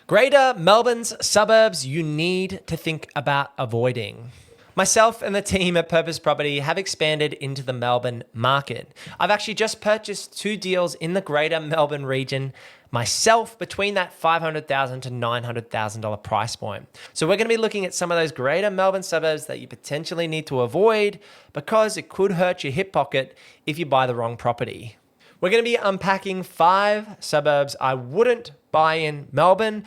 Greater Melbourne's suburbs you need to think about avoiding. Myself and the team at Purpose Property have expanded into the Melbourne market. I've actually just purchased 2 deals in the Greater Melbourne region myself between that $500,000 to $900,000 price point. So we're going to be looking at some of those Greater Melbourne suburbs that you potentially need to avoid because it could hurt your hip pocket if you buy the wrong property. We're going to be unpacking 5 suburbs I wouldn't buy in Melbourne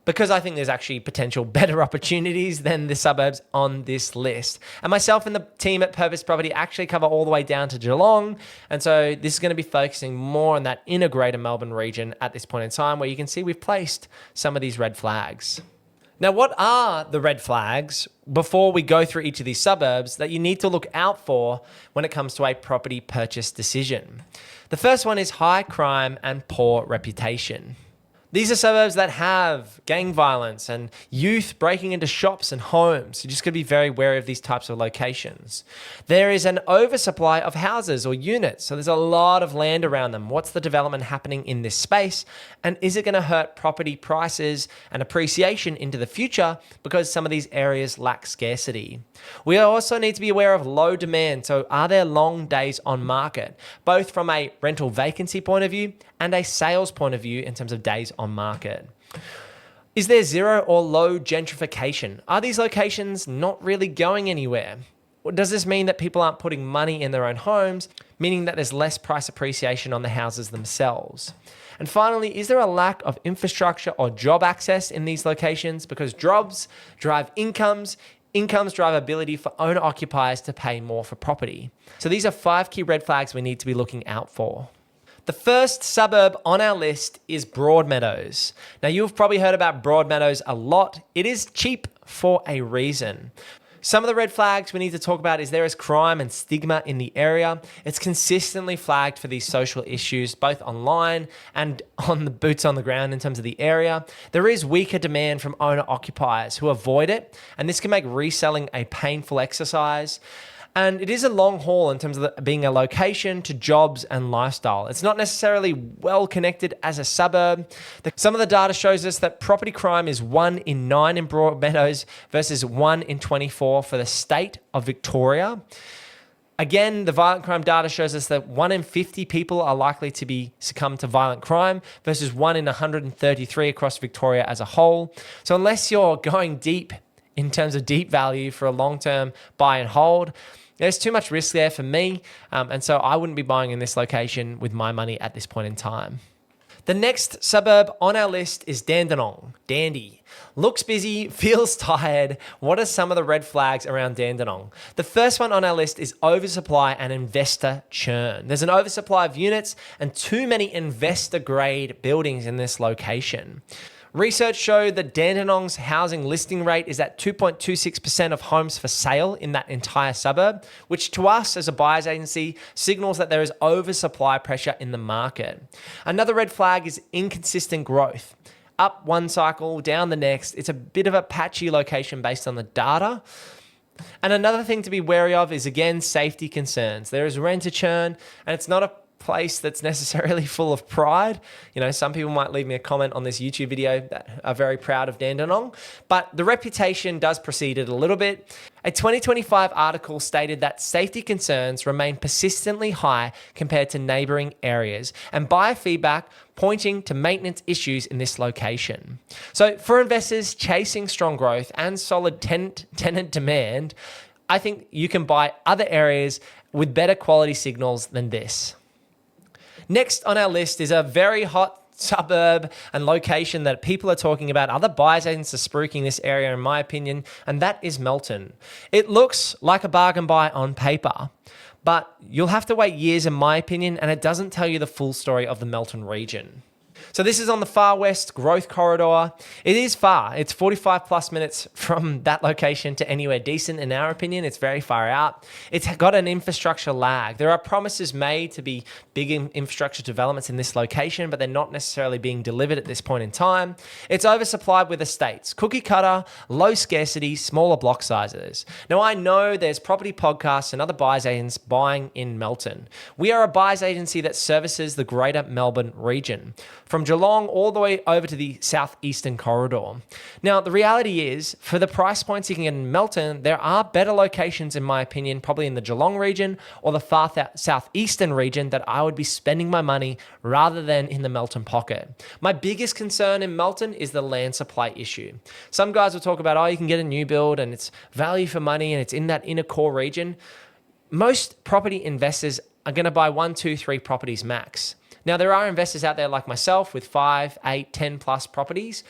because I think there's actually potential better opportunities than the suburbs on this list. And myself and the team at Purpose Property actually cover all the way down to Geelong. And so this is going to be focusing more on that inner Greater Melbourne region at this point in time, where you can see we've placed some of these red flags. Now, what are the red flags before we go through each of these suburbs that you need to look out for when it comes to a property purchase decision? The first one is high crime and poor reputation. These are suburbs that have gang violence and youth breaking into shops and homes. You just got to be very wary of these types of locations. There is an oversupply of houses or units, so there's a lot of land around them. What's the development happening in this space? And is it going to hurt property prices and appreciation into the future because some of these areas lack scarcity? We also need to be aware of low demand. So are there long days on market, both from a rental vacancy point of view and a sales point of view in terms of days on market? Is there zero or low gentrification? Are these locations not really going anywhere? Or does this mean that people aren't putting money in their own homes, meaning that there's less price appreciation on the houses themselves? And finally, is there a lack of infrastructure or job access in these locations? Because jobs drive incomes drive ability for owner-occupiers to pay more for property. So these are 5 key red flags we need to be looking out for. The first suburb on our list is Broadmeadows. Now, you've probably heard about Broadmeadows a lot. It is cheap for a reason. Some of the red flags we need to talk about is there is crime and stigma in the area. It's consistently flagged for these social issues, both online and on the boots on the ground in terms of the area. There is weaker demand from owner-occupiers who avoid it, and this can make reselling a painful exercise. And it is a long haul in terms of being a location to jobs and lifestyle. It's not necessarily well connected as a suburb. Some of the data shows us that property crime is 1 in 9 in Broadmeadows versus 1 in 24 for the state of Victoria. Again, the violent crime data shows us that 1 in 50 people are likely to succumb to violent crime versus 1 in 133 across Victoria as a whole. So unless you're going deep in terms of deep value for a long-term buy and hold, there's too much risk there for me, and so I wouldn't be buying in this location with my money at this point in time. The next suburb on our list is Dandenong. Dandy. Looks busy, feels tired. What are some of the red flags around Dandenong? The first one on our list is oversupply and investor churn. There's an oversupply of units and too many investor-grade buildings in this location. Research showed that Dandenong's housing listing rate is at 2.26% of homes for sale in that entire suburb, which to us as a buyer's agency signals that there is oversupply pressure in the market. Another red flag is inconsistent growth. Up one cycle, down the next. It's a bit of a patchy location based on the data. And another thing to be wary of is, again, safety concerns. There is renter churn, and it's not a place that's necessarily full of pride. You know, some people might leave me a comment on this YouTube video that are very proud of Dandenong, but the reputation does precede it a little bit. A 2025 article stated that safety concerns remain persistently high compared to neighboring areas, and buyer feedback pointing to maintenance issues in this location. So for investors chasing strong growth and solid tenant demand, I think you can buy other areas with better quality signals than this. Next on our list is a very hot suburb and location that people are talking about. Other buyers agents are spruiking this area, in my opinion, and that is Melton. It looks like a bargain buy on paper, but you'll have to wait years, in my opinion, and it doesn't tell you the full story of the Melton region. So this is on the far west growth corridor. It is far. It's 45 plus minutes from that location to anywhere decent, in our opinion. It's very far out. It's got an infrastructure lag. There are promises made to be big infrastructure developments in this location, but they're not necessarily being delivered at this point in time. It's oversupplied with estates, cookie cutter, low scarcity, smaller block sizes. Now, I know there's property podcasts and other buyers agents buying in Melton. We are a buyers agency that services the greater Melbourne region. From from Geelong all the way over to the southeastern corridor. Now, the reality is, for the price points you can get in Melton, there are better locations, in my opinion, probably in the Geelong region or the far southeastern region that I would be spending my money rather than in the Melton pocket. My biggest concern in Melton is the land supply issue. Some guys will talk about, oh, you can get a new build and it's value for money and it's in that inner core region. Most property investors are going to buy 1, 2, 3 properties max. Now, there are investors out there like myself with 5, 8, 10 plus properties.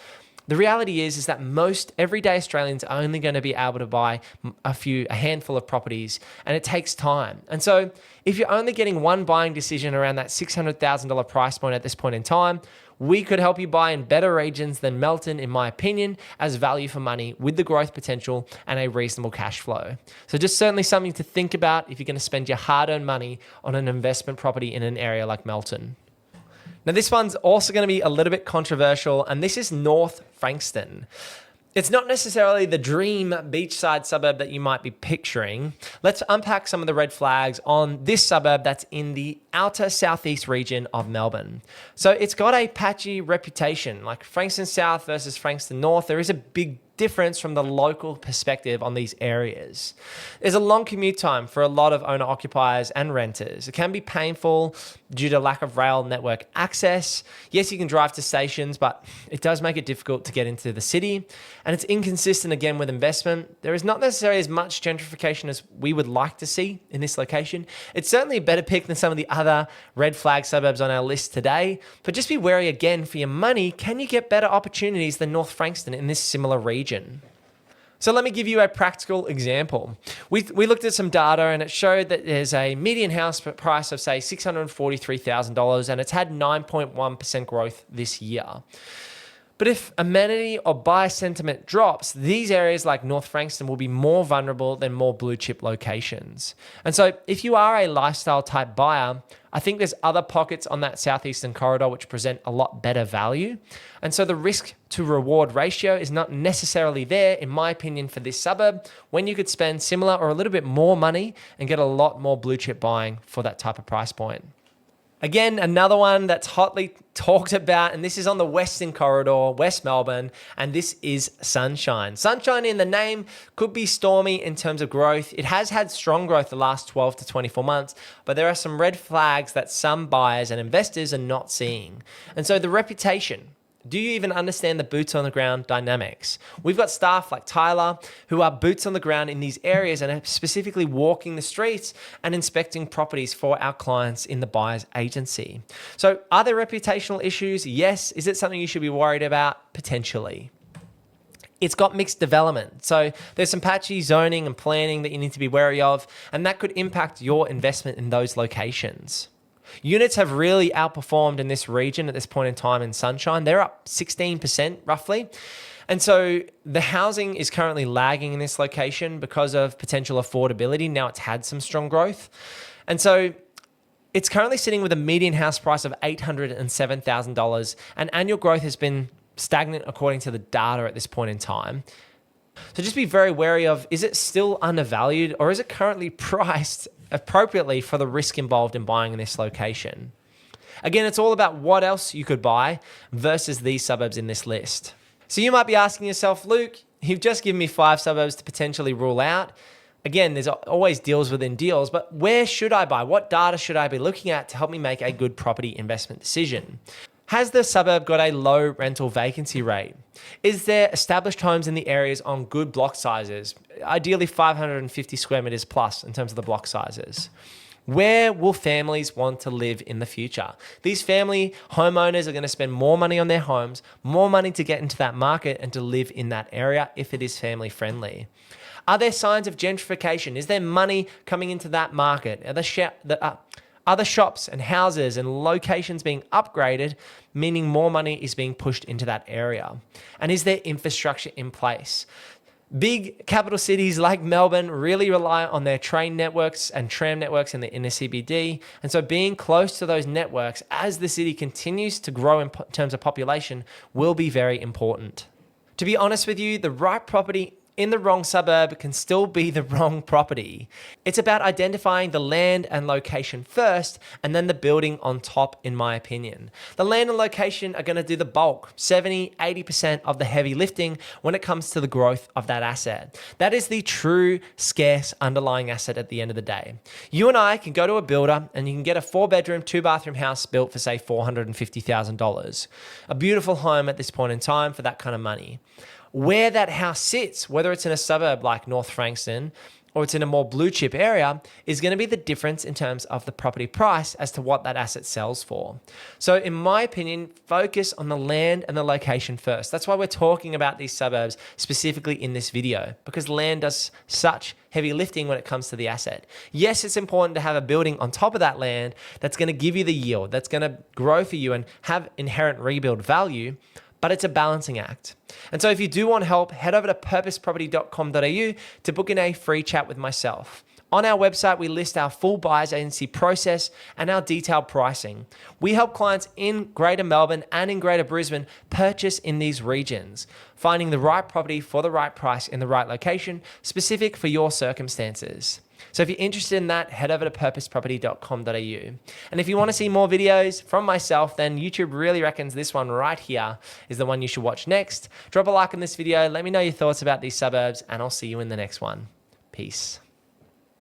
The reality is that most everyday Australians are only going to be able to buy a handful of properties, and it takes time. And so if you're only getting one buying decision around that $600,000 price point at this point in time, we could help you buy in better regions than Melton, in my opinion, as value for money with the growth potential and a reasonable cash flow. So just certainly something to think about if you're going to spend your hard-earned money on an investment property in an area like Melton. Now, this one's also going to be a little bit controversial, and this is North Frankston. It's not necessarily the dream beachside suburb that you might be picturing. Let's unpack some of the red flags on this suburb that's in the outer southeast region of Melbourne. So it's got a patchy reputation, like Frankston South versus Frankston North. There is a big difference from the local perspective on these areas. There's a long commute time for a lot of owner-occupiers and renters. It can be painful due to lack of rail network access. Yes, you can drive to stations, but it does make it difficult to get into the city. And it's inconsistent again with investment. There is not necessarily as much gentrification as we would like to see in this location. It's certainly a better pick than some of the other red flag suburbs on our list today, but just be wary again for your money. Can you get better opportunities than North Frankston in this similar region? So let me give you a practical example. We looked at some data and it showed that there's a median house price of, say, $643,000 and it's had 9.1% growth this year. But if amenity or buyer sentiment drops, these areas like North Frankston will be more vulnerable than more blue chip locations. And so if you are a lifestyle type buyer, I think there's other pockets on that southeastern corridor which present a lot better value. And so the risk to reward ratio is not necessarily there, in my opinion, for this suburb, when you could spend similar or a little bit more money and get a lot more blue chip buying for that type of price point. Again, another one that's hotly talked about, and this is on the Western Corridor, West Melbourne, and this is Sunshine. Sunshine in the name could be stormy in terms of growth. It has had strong growth the last 12 to 24 months, but there are some red flags that some buyers and investors are not seeing. And so the reputation. Do you even understand the boots on the ground dynamics? We've got staff like Tyler who are boots on the ground in these areas and are specifically walking the streets and inspecting properties for our clients in the buyer's agency. So are there reputational issues? Yes. Is it something you should be worried about? Potentially. It's got mixed development. So there's some patchy zoning and planning that you need to be wary of, and that could impact your investment in those locations. Units have really outperformed in this region at this point in time in Sunshine. They're up 16% roughly. And so the housing is currently lagging in this location because of potential affordability. Now it's had some strong growth. And so it's currently sitting with a median house price of $807,000, and annual growth has been stagnant according to the data at this point in time. So just be very wary of, is it still undervalued or is it currently priced appropriately for the risk involved in buying in this location? Again, it's all about what else you could buy versus these suburbs in this list. So you might be asking yourself, Luke, you've just given me 5 suburbs to potentially rule out. Again, there's always deals within deals, but where should I buy? What data should I be looking at to help me make a good property investment decision? Has the suburb got a low rental vacancy rate? Is there established homes in the areas on good block sizes? Ideally 550 square meters plus in terms of the block sizes. Where will families want to live in the future? These family homeowners are going to spend more money on their homes, more money to get into that market and to live in that area if it is family friendly. Are there signs of gentrification? Is there money coming into that market? Are the shops and houses and locations being upgraded, meaning more money is being pushed into that area? And is there infrastructure in place? Big capital cities like Melbourne really rely on their train networks and tram networks in the inner CBD. And so being close to those networks as the city continues to grow in terms of population will be very important. To be honest with you, the right property in the wrong suburb can still be the wrong property. It's about identifying the land and location first, and then the building on top, in my opinion. The land and location are going to do the bulk, 70-80% of the heavy lifting when it comes to the growth of that asset. That is the true scarce underlying asset at the end of the day. You and I can go to a builder and you can get a 4-bedroom, 2-bathroom house built for, say, $450,000. A beautiful home at this point in time for that kind of money. Where that house sits, whether it's in a suburb like North Frankston or it's in a more blue chip area, is going to be the difference in terms of the property price as to what that asset sells for. So in my opinion, focus on the land and the location first. That's why we're talking about these suburbs specifically in this video, because land does such heavy lifting when it comes to the asset. Yes, it's important to have a building on top of that land that's going to give you the yield, that's going to grow for you and have inherent rebuild value, but it's a balancing act. And so if you do want help, head over to purposeproperty.com.au to book in a free chat with myself. On our website, we list our full buyer's agency process and our detailed pricing. We help clients in Greater Melbourne and in Greater Brisbane purchase in these regions, finding the right property for the right price in the right location, specific for your circumstances. So if you're interested in that, head over to purposeproperty.com.au. And if you want to see more videos from myself, then YouTube really reckons this one right here is the one you should watch next. Drop a like on this video, let me know your thoughts about these suburbs, and I'll see you in the next one. Peace.